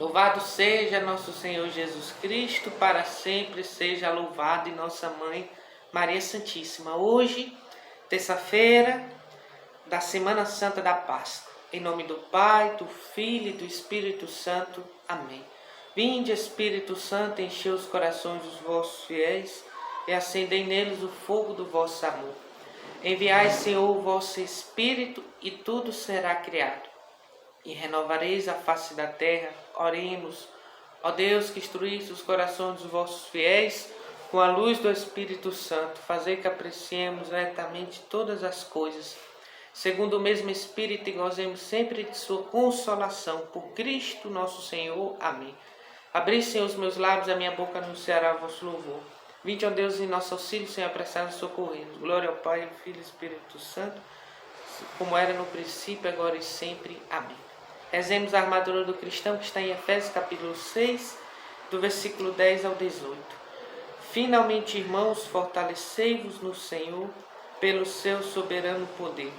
Louvado seja nosso Senhor Jesus Cristo, para sempre seja louvado, e nossa Mãe Maria Santíssima. Hoje, terça-feira da Semana Santa da Páscoa. Em nome do Pai, do Filho e do Espírito Santo. Amém. Vinde, Espírito Santo, enchei os corações dos vossos fiéis e acendei neles o fogo do vosso amor. Enviai, Senhor, o vosso Espírito e tudo será criado. E renovareis a face da terra. Oremos. Ó Deus, que instruísse os corações dos vossos fiéis com a luz do Espírito Santo, fazei que apreciemos retamente todas as coisas, segundo o mesmo Espírito, e gozemos sempre de sua consolação. Por Cristo nosso Senhor. Amém. Abri, Senhor, os meus lábios, a minha boca anunciará o vosso louvor. Vinde, ó Deus, em nosso auxílio, Senhor, apressado socorrendo. Glória ao Pai, ao Filho e ao Espírito Santo, como era no princípio, agora e sempre. Amém. Rezemos a armadura do cristão, que está em Efésios capítulo 6, do versículo 10 ao 18. Finalmente, irmãos, fortalecei-vos no Senhor pelo seu soberano poder.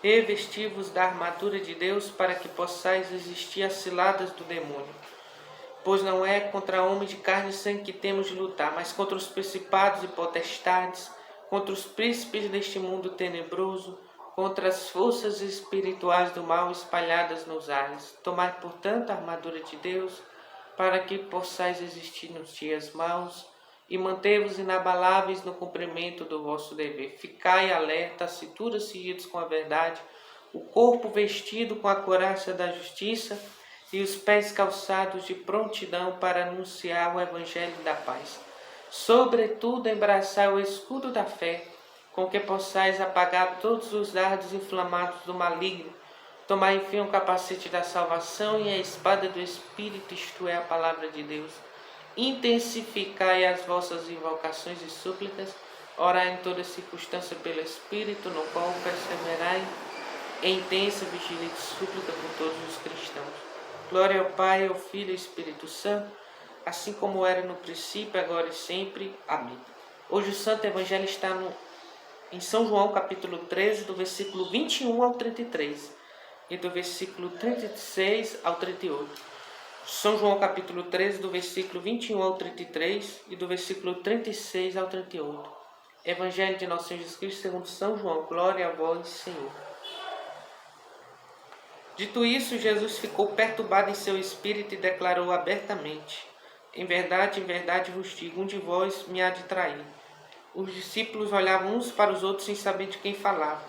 Revesti-vos da armadura de Deus, para que possais resistir às ciladas do demônio. Pois não é contra homem de carne e sangue que temos de lutar, mas contra os principados e potestades, contra os príncipes deste mundo tenebroso, contra as forças espirituais do mal espalhadas nos ares. Tomai, portanto, a armadura de Deus, para que possais resistir nos dias maus e manter-vos inabaláveis no cumprimento do vosso dever. Ficai alerta, a cintura cingidos com a verdade, o corpo vestido com a couraça da justiça e os pés calçados de prontidão para anunciar o evangelho da paz. Sobretudo, embraçai o escudo da fé, com que possais apagar todos os dardos inflamados do maligno. Tomai, enfim, o capacete da salvação e a espada do Espírito, isto é, a palavra de Deus. Intensificai as vossas invocações e súplicas, orai em toda circunstância pelo Espírito, no qual perseverai em intensa vigília e súplica por todos os cristãos. Glória ao Pai, ao Filho e ao Espírito Santo, assim como era no princípio, agora e sempre. Amém. Hoje o Santo Evangelho está em São João, capítulo 13, do versículo 21 ao 33, e do versículo 36 ao 38. São João, capítulo 13, do versículo 21 ao 33, e do versículo 36 ao 38. Evangelho de nosso Senhor Jesus Cristo segundo São João. Glória a vós, Senhor. Dito isso, Jesus ficou perturbado em seu espírito e declarou abertamente: em verdade vos digo, um de vós me há de trair. Os discípulos olhavam uns para os outros sem saber de quem falava.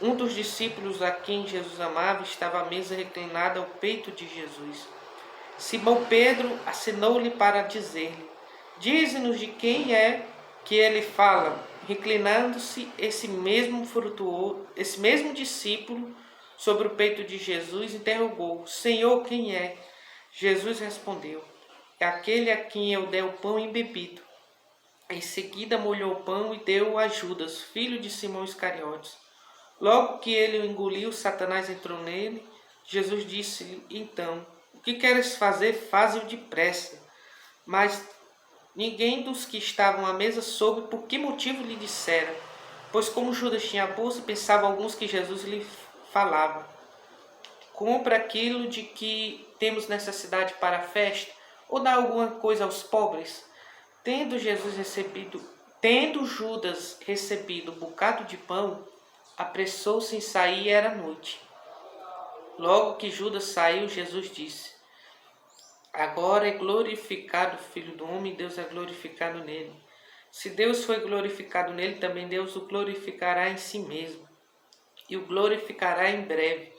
Um dos discípulos a quem Jesus amava estava à mesa reclinado ao peito de Jesus. Simão Pedro acenou-lhe para dizer-lhe: dize-nos de quem é que ele fala. Reclinando-se esse mesmo discípulo sobre o peito de Jesus, interrogou: Senhor, quem é? Jesus respondeu: é aquele a quem eu dei o pão embebido. Em seguida molhou o pão e deu-o a Judas, filho de Simão Iscariotes. Logo que ele o engoliu, Satanás entrou nele. Jesus disse-lhe então: o que queres fazer, faze-o depressa. Mas ninguém dos que estavam à mesa soube por que motivo lhe dissera, pois como Judas tinha a bolsa, pensavam alguns que Jesus lhe falava: compra aquilo de que temos necessidade para a festa, ou dá alguma coisa aos pobres. Tendo Judas recebido um bocado de pão, apressou-se em sair e era noite. Logo que Judas saiu, Jesus disse: agora é glorificado o Filho do Homem, e Deus é glorificado nele. Se Deus foi glorificado nele, também Deus o glorificará em si mesmo, e o glorificará em breve.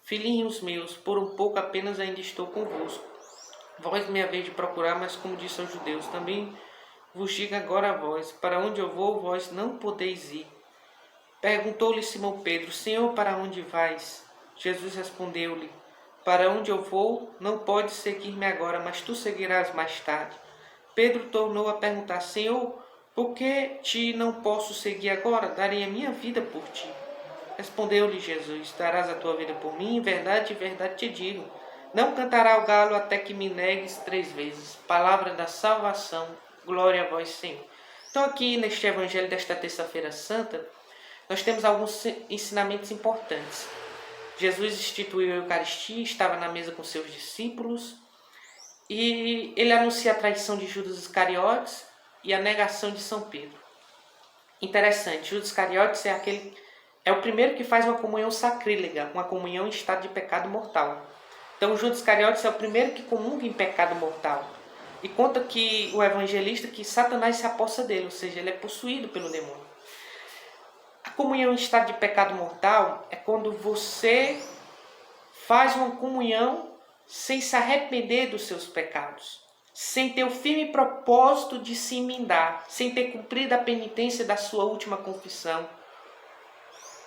Filhinhos meus, por um pouco apenas ainda estou convosco. Vós me haveis de procurar, mas como disse aos judeus, também vos digo agora a vós: para onde eu vou, vós não podeis ir. Perguntou-lhe Simão Pedro: Senhor, para onde vais? Jesus respondeu-lhe: para onde eu vou, não podes seguir-me agora, mas tu seguirás mais tarde. Pedro tornou a perguntar: Senhor, por que te não posso seguir agora? Darei a minha vida por ti. Respondeu-lhe Jesus: darás a tua vida por mim? Em verdade te digo, não cantará o galo até que me negues 3 vezes. Palavra da salvação. Glória a vós, Senhor. Então, aqui neste Evangelho desta Terça-feira Santa, nós temos alguns ensinamentos importantes. Jesus instituiu a Eucaristia, estava na mesa com seus discípulos. e ele anuncia a traição de Judas Iscariotes e a negação de São Pedro. Interessante, Judas Iscariotes é o primeiro que faz uma comunhão sacrílega, uma comunhão em estado de pecado mortal. Então Judas Iscariotes é o primeiro que comunga em pecado mortal. E conta que o evangelista que Satanás se apossa dele, ou seja, ele é possuído pelo demônio. A comunhão em estado de pecado mortal é quando você faz uma comunhão sem se arrepender dos seus pecados, sem ter o firme propósito de se emendar, sem ter cumprido a penitência da sua última confissão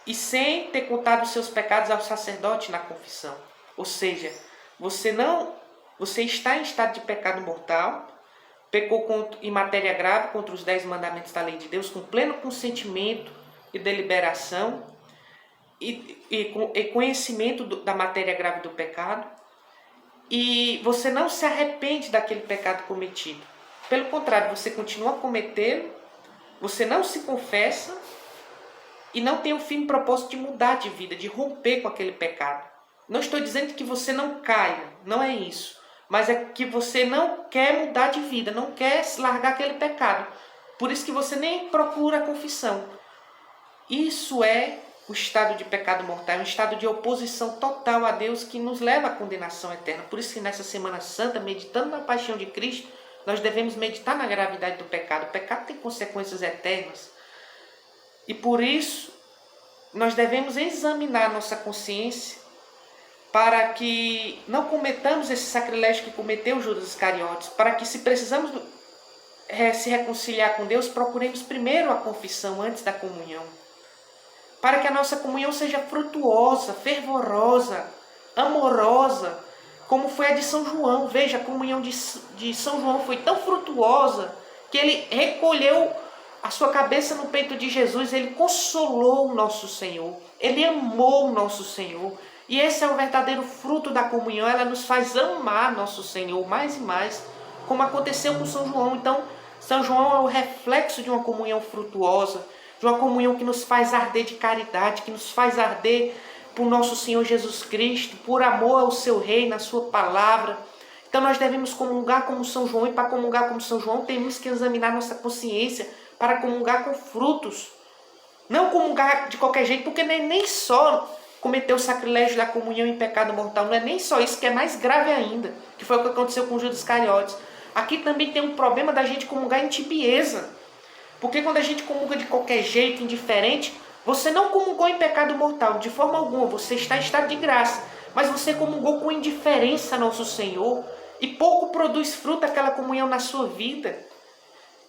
e sem ter contado os seus pecados ao sacerdote na confissão. Ou seja, você está em estado de pecado mortal, pecou em matéria grave contra os 10 mandamentos da lei de Deus, com pleno consentimento e deliberação e conhecimento da matéria grave do pecado, e você não se arrepende daquele pecado cometido. Pelo contrário, você continua a cometê-lo, você não se confessa e não tem o firme propósito de mudar de vida, de romper com aquele pecado. Não estou dizendo que você não caia, não é isso. Mas é que você não quer mudar de vida, não quer largar aquele pecado. Por isso que você nem procura a confissão. Isso é o estado de pecado mortal, um estado de oposição total a Deus que nos leva à condenação eterna. Por isso que nessa Semana Santa, meditando na paixão de Cristo, nós devemos meditar na gravidade do pecado. O pecado tem consequências eternas. E por isso, nós devemos examinar nossa consciência para que não cometamos esse sacrilégio que cometeu Judas Iscariotes, para que, se precisamos se reconciliar com Deus, procuremos primeiro a confissão antes da comunhão, para que a nossa comunhão seja frutuosa, fervorosa, amorosa, como foi a de São João. Veja, a comunhão de São João foi tão frutuosa que ele recolheu a sua cabeça no peito de Jesus, ele consolou o nosso Senhor, ele amou o nosso Senhor. E esse é o verdadeiro fruto da comunhão, ela nos faz amar nosso Senhor mais e mais, como aconteceu com São João. Então, São João é o reflexo de uma comunhão frutuosa, de uma comunhão que nos faz arder de caridade, que nos faz arder por nosso Senhor Jesus Cristo, por amor ao seu Rei, na sua palavra. Então nós devemos comungar como São João, e para comungar como São João temos que examinar nossa consciência para comungar com frutos. Não comungar de qualquer jeito, porque não é nem só cometer o sacrilégio da comunhão em pecado mortal, não é nem só isso, que é mais grave ainda, que foi o que aconteceu com Judas Iscariotes. Aqui também tem um problema da gente comungar em tibieza, porque quando a gente comunga de qualquer jeito, indiferente, você não comungou em pecado mortal, de forma alguma, você está em estado de graça, mas você comungou com indiferença a nosso Senhor, e pouco produz fruto aquela comunhão na sua vida.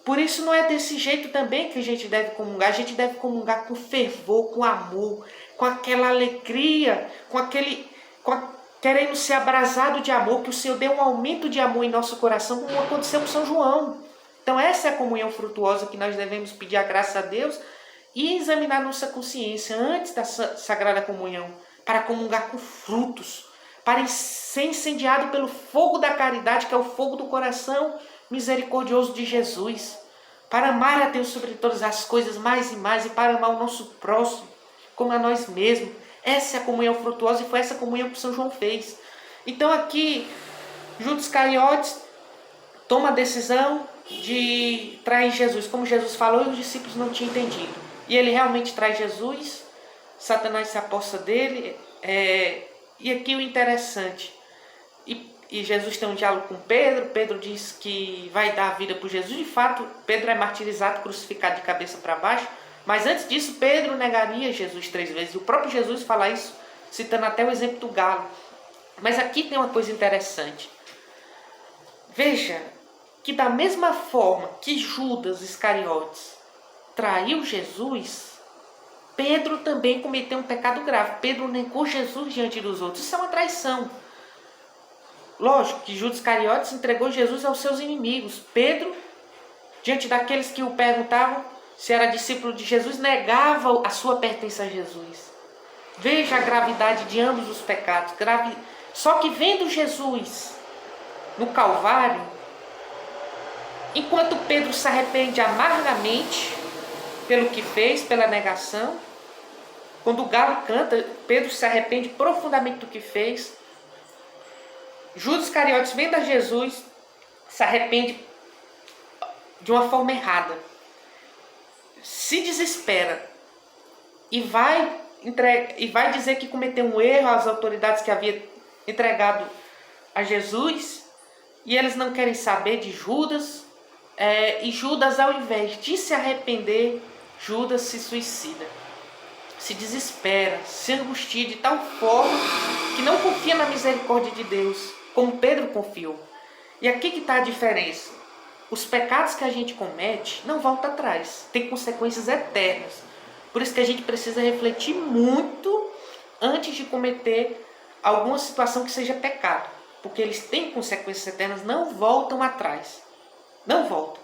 Por isso não é desse jeito também que a gente deve comungar. A gente deve comungar com fervor, com amor, com aquela alegria, querendo ser abrasado de amor, que o Senhor dê um aumento de amor em nosso coração, como aconteceu com São João. Então essa é a comunhão frutuosa que nós devemos pedir a graça a Deus e examinar nossa consciência antes da Sagrada Comunhão, para comungar com frutos, para ser incendiado pelo fogo da caridade, que é o fogo do coração misericordioso de Jesus, para amar a Deus sobre todas as coisas mais e mais, e para amar o nosso próximo como a nós mesmos. Essa é a comunhão frutuosa, e foi essa comunhão que São João fez. Então aqui Judas Iscariotes toma a decisão de trair Jesus, como Jesus falou e os discípulos não tinham entendido, e ele realmente trai Jesus. Satanás se apossa dele, e aqui o interessante, e Jesus tem um diálogo com Pedro. Pedro diz que vai dar a vida por Jesus. De fato, Pedro é martirizado, crucificado de cabeça para baixo. Mas antes disso, Pedro negaria Jesus 3 vezes. O próprio Jesus fala isso, citando até o exemplo do galo. Mas aqui tem uma coisa interessante. Veja que da mesma forma que Judas Iscariotes traiu Jesus, Pedro também cometeu um pecado grave. Pedro negou Jesus diante dos outros. Isso é uma traição. Lógico que Judas Iscariotes entregou Jesus aos seus inimigos. Pedro, diante daqueles que o perguntavam se era discípulo de Jesus, negava a sua pertença a Jesus. Veja a gravidade de ambos os pecados. Só que vendo Jesus no Calvário, enquanto Pedro se arrepende amargamente pelo que fez, pela negação, quando o galo canta, Pedro se arrepende profundamente do que fez. Judas Iscariotes, vendo a Jesus, se arrepende de uma forma errada, se desespera e vai dizer que cometeu um erro às autoridades que havia entregado a Jesus, e eles não querem saber de Judas, e Judas, ao invés de se arrepender, Judas se suicida, se desespera, se angustia de tal forma que não confia na misericórdia de Deus, como Pedro confiou. E aqui que está a diferença. Os pecados que a gente comete não voltam atrás, tem consequências eternas. Por isso que a gente precisa refletir muito antes de cometer alguma situação que seja pecado, porque eles têm consequências eternas, não voltam atrás, não voltam.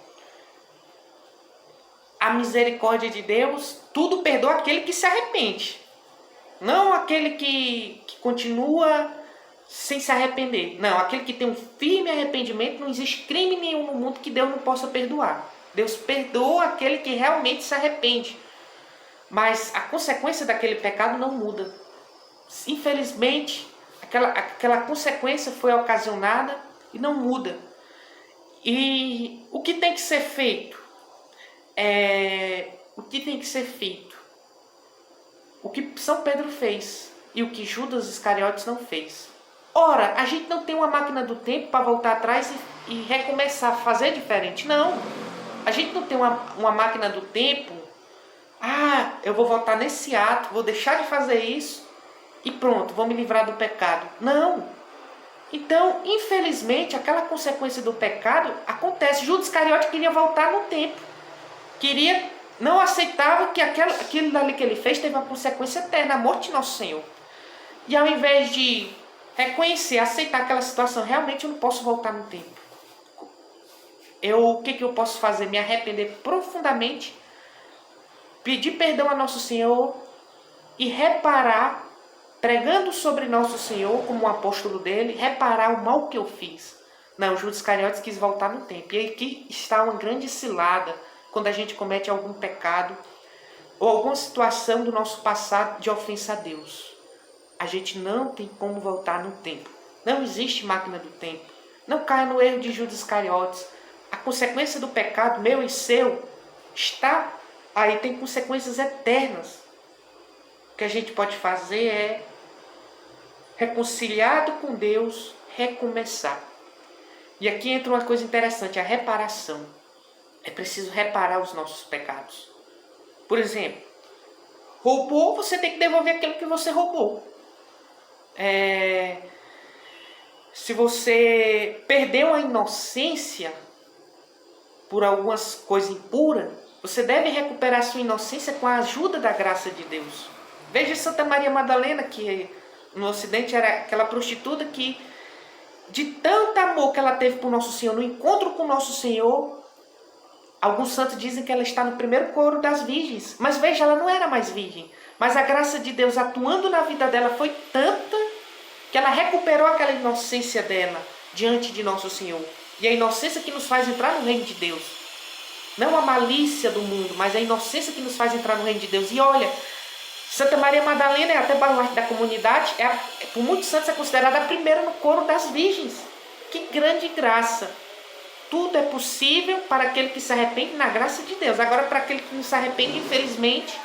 A misericórdia de Deus, tudo perdoa aquele que se arrepende, não aquele que continua sem se arrepender. Não, aquele que tem um firme arrependimento, não existe crime nenhum no mundo que Deus não possa perdoar. Deus perdoa aquele que realmente se arrepende, mas a consequência daquele pecado não muda. Infelizmente, aquela consequência foi ocasionada e não muda. E o que tem que ser feito? O que tem que ser feito? O que São Pedro fez e o que Judas Iscariotes não fez. Ora, a gente não tem uma máquina do tempo para voltar atrás e recomeçar a fazer diferente. Não. A gente não tem uma máquina do tempo. Eu vou voltar nesse ato, vou deixar de fazer isso e pronto, vou me livrar do pecado. Não. Então, infelizmente, aquela consequência do pecado acontece. Judas Iscariote queria voltar no tempo. Não aceitava que aquilo dali que ele fez teve uma consequência eterna, a morte de nosso Senhor. E ao invés de reconhecer, aceitar aquela situação, realmente eu não posso voltar no tempo. O que eu posso fazer? Me arrepender profundamente, pedir perdão a nosso Senhor e reparar, pregando sobre nosso Senhor, como um apóstolo dele, reparar o mal que eu fiz. Não, Judas Iscariotes quis voltar no tempo. E aqui está uma grande cilada quando a gente comete algum pecado ou alguma situação do nosso passado de ofensa a Deus. A gente não tem como voltar no tempo. Não existe máquina do tempo. Não caia no erro de Judas Iscariotes. A consequência do pecado, meu e seu, está aí, tem consequências eternas. O que a gente pode fazer é, reconciliado com Deus, recomeçar. E aqui entra uma coisa interessante, a reparação. É preciso reparar os nossos pecados. Por exemplo, roubou, você tem que devolver aquilo que você roubou. Se você perdeu a inocência por algumas coisas impuras, você deve recuperar a sua inocência com a ajuda da graça de Deus. Veja Santa Maria Madalena, que no Ocidente era aquela prostituta que, de tanto amor que ela teve por Nosso Senhor, no encontro com Nosso Senhor, alguns santos dizem que ela está no primeiro coro das virgens. Mas veja, ela não era mais virgem. Mas a graça de Deus atuando na vida dela foi tanta que ela recuperou aquela inocência dela diante de Nosso Senhor. E a inocência que nos faz entrar no reino de Deus. Não a malícia do mundo, mas a inocência que nos faz entrar no reino de Deus. E olha, Santa Maria Madalena é até baluarte da comunidade, por muitos santos é considerada a primeira no coro das virgens. Que grande graça! Tudo é possível para aquele que se arrepende na graça de Deus. Agora, para aquele que não se arrepende, infelizmente,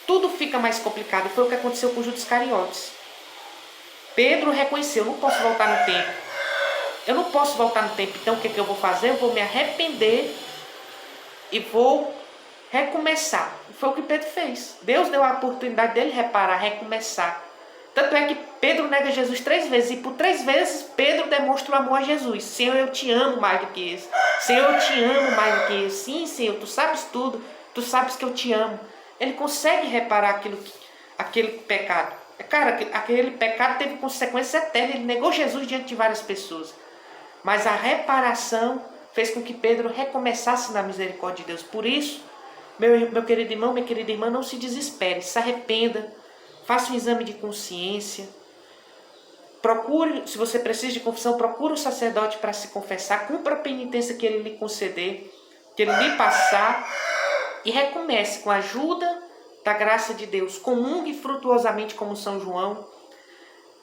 tudo fica mais complicado. Foi o que aconteceu com Judas Iscariotes. Pedro reconheceu, eu não posso voltar no tempo. Eu não posso voltar no tempo. Então, o que eu vou fazer? Eu vou me arrepender e vou recomeçar. Foi o que Pedro fez. Deus deu a oportunidade dele reparar, recomeçar. Tanto é que Pedro nega Jesus 3 vezes. E por 3 vezes Pedro demonstra o amor a Jesus. Senhor, eu te amo mais do que isso. Senhor, eu te amo mais do que isso. Sim, Senhor, tu sabes tudo. Tu sabes que eu te amo. Ele consegue reparar aquele pecado. Cara, aquele pecado teve consequências eternas. Ele negou Jesus diante de várias pessoas. Mas a reparação fez com que Pedro recomeçasse na misericórdia de Deus. Por isso, meu querido irmão, minha querida irmã, não se desespere. Se arrependa. Faça um exame de consciência. Procure, se você precisa de confissão, procure o sacerdote para se confessar. Cumpra a penitência que ele lhe conceder, que ele lhe passar. E recomece com a ajuda da graça de Deus. Comungue frutuosamente como São João.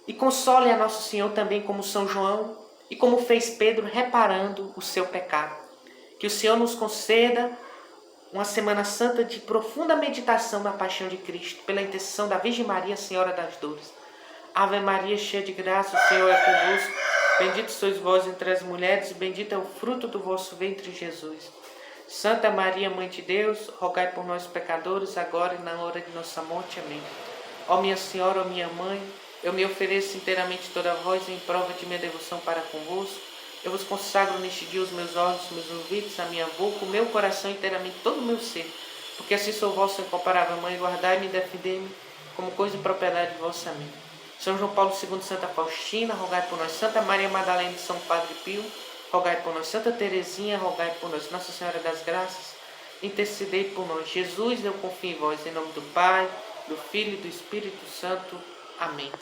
E console a Nosso Senhor também como São João e como fez Pedro, reparando o seu pecado. Que o Senhor nos conceda uma Semana Santa de profunda meditação na paixão de Cristo, pela intercessão da Virgem Maria, Senhora das Dores. Ave Maria, cheia de graça, o Senhor é convosco. Bendito sois vós entre as mulheres, e bendito é o fruto do vosso ventre, Jesus. Santa Maria, Mãe de Deus, rogai por nós pecadores, agora e na hora de nossa morte. Amém. Ó minha Senhora, ó minha Mãe, eu me ofereço inteiramente toda a vós em prova de minha devoção para convosco. Eu vos consagro neste dia os meus olhos, os meus ouvidos, a minha boca, o meu coração, inteiramente todo o meu ser. Porque assim sou vossa incomparável Mãe, guardai-me e defendei-me como coisa e propriedade vossa. Amém. São João Paulo II, Santa Faustina, rogai por nós. Santa Maria Madalena de São Padre Pio, rogai por nós. Santa Teresinha, rogai por nós. Nossa Senhora das Graças, intercedei por nós. Jesus, eu confio em vós. Em nome do Pai, do Filho e do Espírito Santo. Amém.